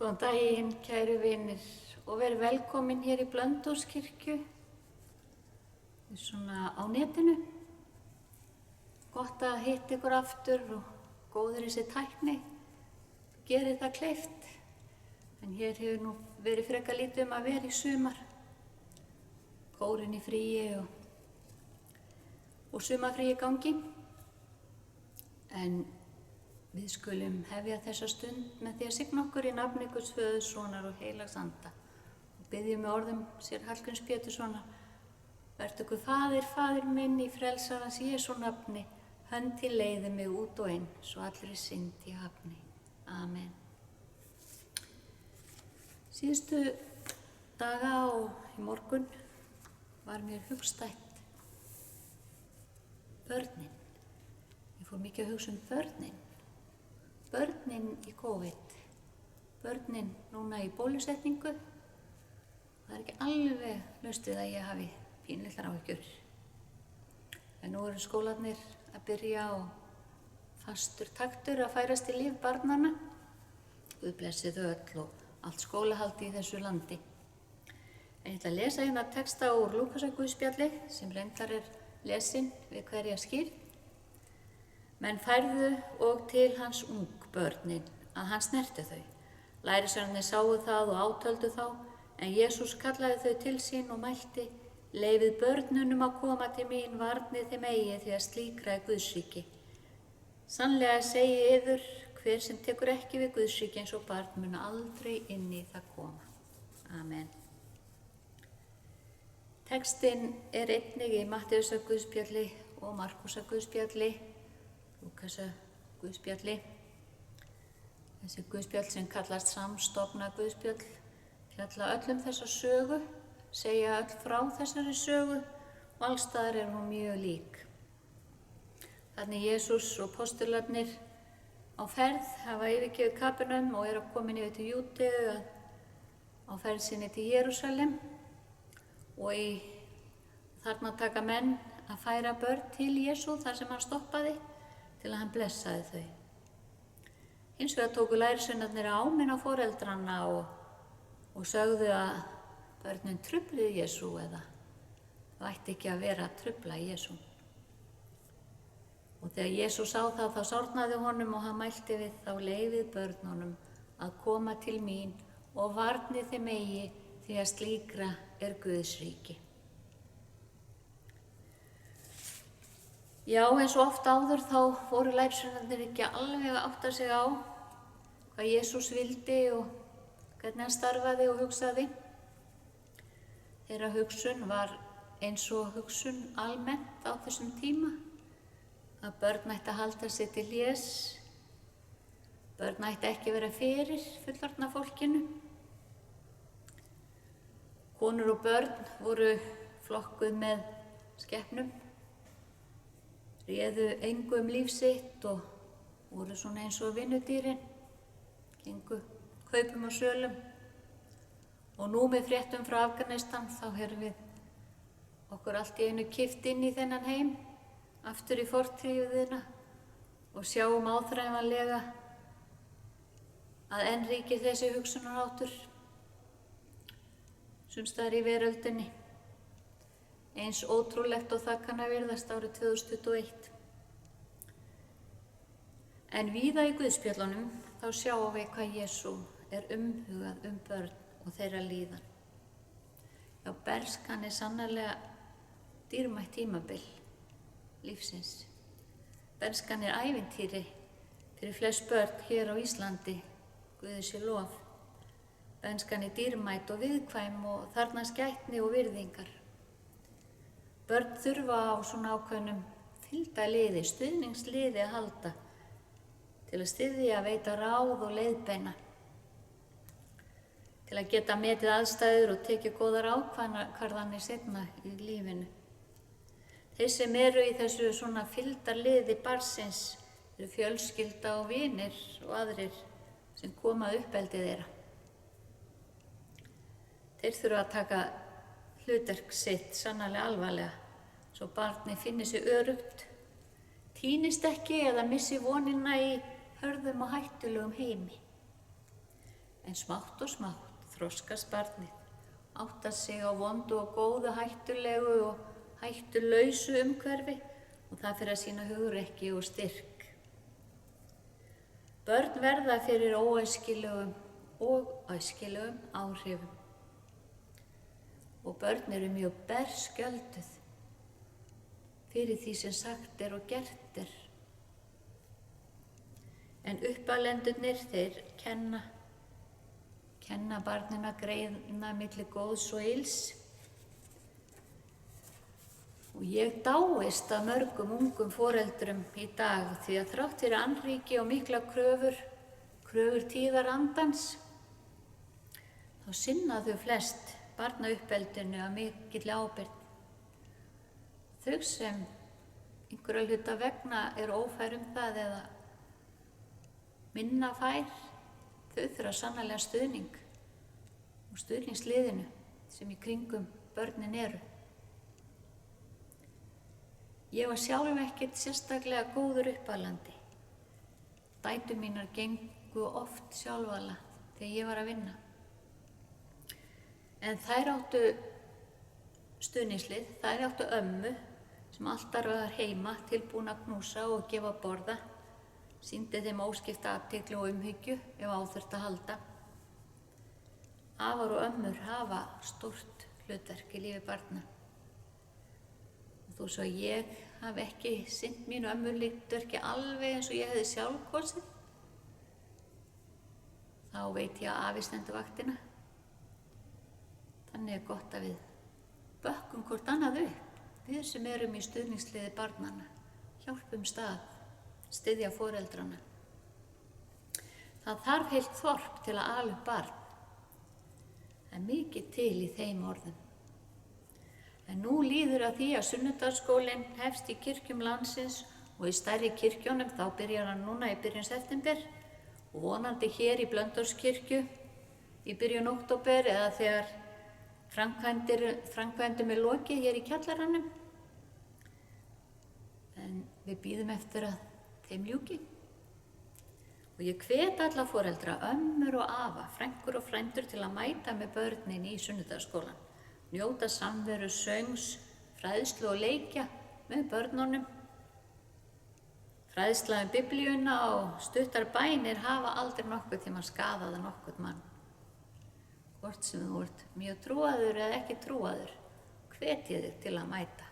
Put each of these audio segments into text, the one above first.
Góðan daginn, kæru vinir, og verið velkomin hér í Blönduóskirkju, svona á netinu. Gott að hitta ykkur aftur og góður þessi tækni, gerir það kleift. En hér hefur nú verið frekar lítið að vera í sumar, kórinn í fríi og sumarfríi í gangi. En við skulum hefja þessa stund með því að signa okkur í nafni Guðs Föður, Sonar og Heilags Anda og biðjum með orðum sér Hallgríms Péturssonar: Vertu Guð Faðir, Faðir minn, í frelsarans Jesú nafni, hönd til leiði mig út og inn, svo allri synd ég hafni. Amen. Síðustu daga og í morgun var mér hugstætt börnin. Ég fór mikið að hugsa börnin. Börnin í COVID, börnin núna í bólusetningu. Það ekki alveg laust við að ég hafi pínlitlar áhyggjur. En nú eru skólarnir að byrja og fastur taktur að færast í líf barnanna. Guð blessi þau öll og allt skólahaldi í þessu landi. En ég ætla að lesa hérna texta úr Lúkasarguðspjalli sem reyndar lesin við hverja skýrn. Menn færðu og til hans ungbörnin, að hann snerti þau. Lærisveinarnir sáu það og átöldu þá, en Jesús kallaði þau til sín og mælti: Leyfið börnunum að koma til mín, varnið þeim eigi, því að slíkra Guðsríki. Sannlega segi yður, hver sem tekur ekki við Guðsríki eins og barn mun aldrei inn í það koma. Amen. Textinn einnig í Matteusarguðspjalli og Markúsarguðspjalli, Lúkasarguðspjalli. Þessi guðspjall sem kallast samstofna guðspjall fjalla öll þessa sögu, segja öll frá þessari sögu og alls staðar hún mjög lík. Þannig Jesús og postularnir á ferð hafa yfirgefið Kapernaum og að komin yfir til Júdeu á ferð sinni til Jerúsalem og þarna taka menn að færa börn til Jesú þar sem hann stoppaði til að hann blessaði þau. Hins vegar tóku lærisveinarnir áminna foreldrana og sögðu að börnin trufluðu Jesú eða það ætti ekki að vera að trufla Jesú. Og þegar Jesú sá það, þá sárnaði honum og hann mælti við þá: Leyfið börnunum að koma til mín og varnið þeim eigi, því að slíkra Guðsríki. Já, eins og oft áður þá voru lærisveinarnir ekki alveg að átta sig á hvað Jesús vildi og hvernig hann starfaði og hugsaði. Þeirra hugsun var eins og hugsun almennt á þessum tíma, að börn ætti að halda sig til hlés, börn ætti ekki vera fyrir fullorðna fólkinu. Konur og börn voru flokkuð með skepnum, réðu engu líf sitt og voru svona eins og vinnudýrin, gengu kaupum og sölum. Og nú með fréttum frá Afganistan þá erum við okkur allt í einu kippt inn í þennan heim, aftur í fortíðina og sjáum áþreifanlega að enn ríkir þessi hugsunarháttur sums staðar í veröldinni. Eins ótrúlegt og það kann að virðast árið 2021. En víða í Guðspjallunum þá sjáum við hvað Jesú umhugað börn og þeirra líðan. Já, berskan sannarlega dýrmætt tímabil lífsins. Berskan ævintýri fyrir flest börn hér á Íslandi, Guði sé lof. Berskan dýrmætt og viðkvæm og þarfnast gætni og virðingar. Börn þurfa á svona ákveðnum fylgdarliði, stuðningsliði að halda til að styðja, veita ráð og leiðbeina, til að geta metið aðstæður og tekið góðar ákvarðanir seinna í lífinu. Þeir sem eru í þessu svona fylgdarliði barnsins eru fjölskylda og vinir og aðrir sem koma að uppeldi þeirra. Þeir þurfa að taka hlutverk sitt sannarlega alvarlega, svo barnið finni sig öruggt, týnist ekki eða missi vonina í hörðum og hættulegum heimi. En smátt og smátt þroskast barnið, áttar sig á vondu og góðu, hættulegu og hættulausu umhverfi og það fyrir að sýna hugrekki og styrk. Börn verða fyrir óæskilegum og æskilegum áhrifum og börn eru mjög berskjölduð fyrir því sem sagt og gert En uppalendurnir þeir kenna barninu að greina milli góðs og ills. Og ég dáist að mörgum ungum foreldrum í dag því að þrátt fyrir annríki og mikla kröfur tíðarandans, þá sinna þau flest barnauppeldinu af mikilli ábyrgð. Þau sem einhverra hluta vegna eru ófær það eða minna fær, þau þurfa sannarlega stuðning og stuðningsliðinu sem í kringum börnin eru. Ég var sjálf ekkert sérstaklega góður uppalandi. Dætur mínar gengu oft sjálfala þegar ég var að vinna. En þær áttu stuðningslið, þær áttu ömmu sem alltaf var heima tilbúin að knúsa og gefa borða, sýndi þeim óskipta athygli og umhyggju ef á þurfti að halda. Afar og ömmur hafa stórt hlutverk í lífi barna. Og þó svo ég hafi ekki sinnt mínu ömmurhlutverki alveg eins og ég hefði sjálf kosið, þá veit ég að afi stendur vaktina. Þannig er gott að við bökkum hvort annað upp, við sem erum í stuðningsliði barnanna, hjálpum stað, styðja foreldrana. Það þarf heilt þorp til að ala upp barn. Það er mikið til í þeim orðum. En nú líður að því að sunnudagsskólinn hefst í kirkjum landsins og í stærri kirkjónum, þá byrjar hann núna í byrjun september og vonandi hér í Blönduóskirkju í byrjun október eða þegar framkvæmdum er lokið hér í kjallaranum. En við bíðum eftir að þeim ljúki. Og ég hvet alla foreldra, ömmur og afa, frænkur og frændur til að mæta með börnin í sunnudagsskólann. Njóta samveru, söngs, fræðslu og leikja með börnunum. Fræðsla biblíuna og stuttar bænir hafa aldrei nokkuð tíma skaðað nokkurn mann. Hvort sem þú ert mjög trúaður eða ekki trúaður, hvet ég þig til að mæta,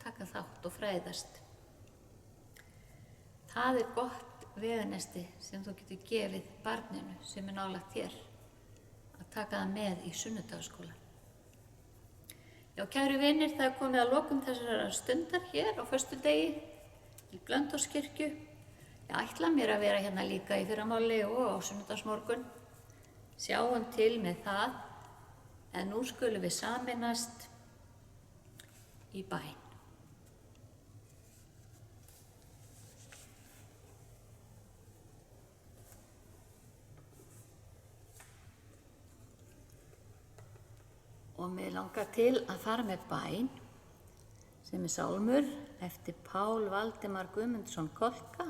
taka þátt og fræðast. Það er gott veganesti sem þú getur gefið barninu sem er nálægt þér að taka það með í sunnudagsskólann. Já, kæru vinir, það er komið að lokum þessara stundar hér á föstudegi í Blönduóskirkju. Ég ætla mér að vera hérna líka í fyrramáli og á sunnudagsmorgun. Sjáum til með það, en nú skulum við sameinast í bæn. Og mig langar til að fara með bæn sem er sálmur eftir Pál Valdimar Guðmundsson Kolka,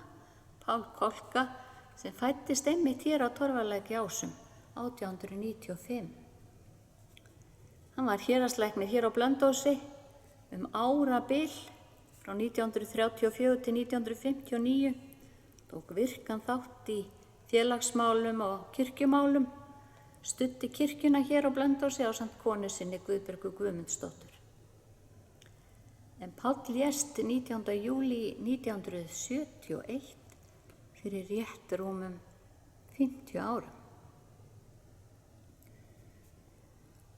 Pál Kolka, sem fæddist einmitt hér á Torfalæk í Ásum 1895. Hann var héraðslæknir hér á Blönduósi árabil frá 1934 til 1959, tók virkan þátt í félagsmálum og kirkjumálum, studdi kirkjuna hér á Blönduósi ásamt konu sinni Guðbjörgu Guðmundsdóttur. En Páll lést 19. júlí 1971 fyrir rétt rúmum 50 árum.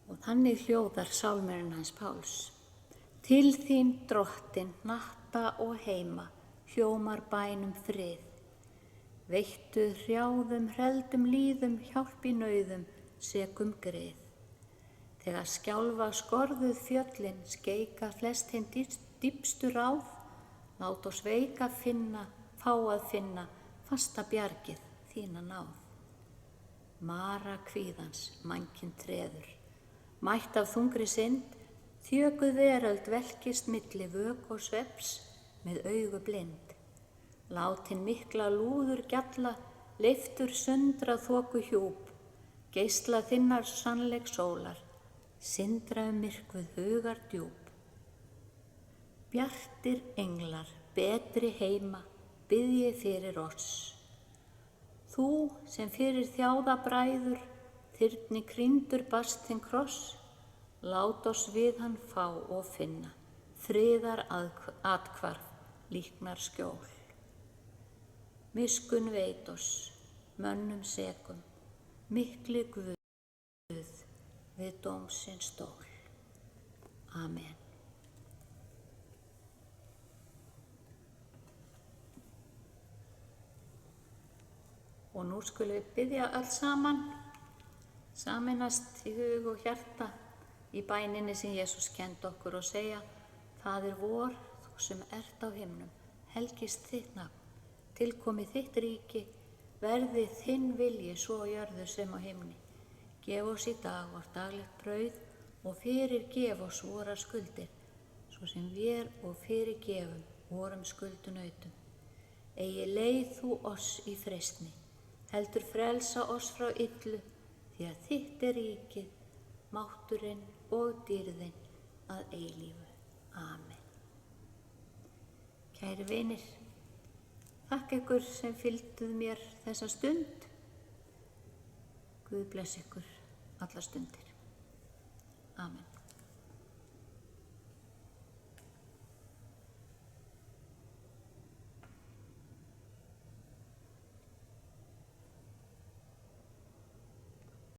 Og þannig hljóðar sálmurinn hans Páls. Til þín drottin, natta og heima, hljómar bænum frið. Veittu hrjáðum, hreldum líðum, hjálp í nauðum, sekum grið. Þegar skjálfa skorðuð fjöllin, skeika flest hinn dýpstu ráð, lát oss veika finna, fá að finna, fasta bjargið þína náð. Mara kvíðans, mannkinn treður, mætt af þungri synd, þjökuð veröld velkist milli vök og svefns með augu blind. Látin mikla lúður gjalla, leiftur sundra þoku hjúp, geisla þinnar sannleik sólar, sindra myrkvuð hugar djúp. Bjartir englar, betri heima, biðji fyrir oss. Þú sem fyrir þjáða bræður, þyrni krýndur bast þinn kross, lát oss við hann fá og finna, friðar athvarf, líknar skjól. Miskunn veit oss, mönnum segum, mikli Guð við dómsins stól. Amen. Og nú skulum við biðja öll saman, sameinast í hug og hjarta í bæninni sem Jesús kenndi okkur og segja: Faðir vor, þú sem ert á himnum, helgist þitt nafn, tilkomi þitt ríki, verði þinn vilji svo á jörðu sem á himni. Gef oss í dag vort daglegt brauð og fyrirgef oss vorar skuldir, svo sem við og fyrirgefum vorum skuldunautum. Eigi leið þú oss í freistni, heldur frelsa oss frá illu, því að þitt ríkið, mátturinn og dýrðin að eilífu. Amen. Kæri vinir, þakka ykkur sem fylgduð mér þessa stund. Guð bless ykkur allar stundir. Amen.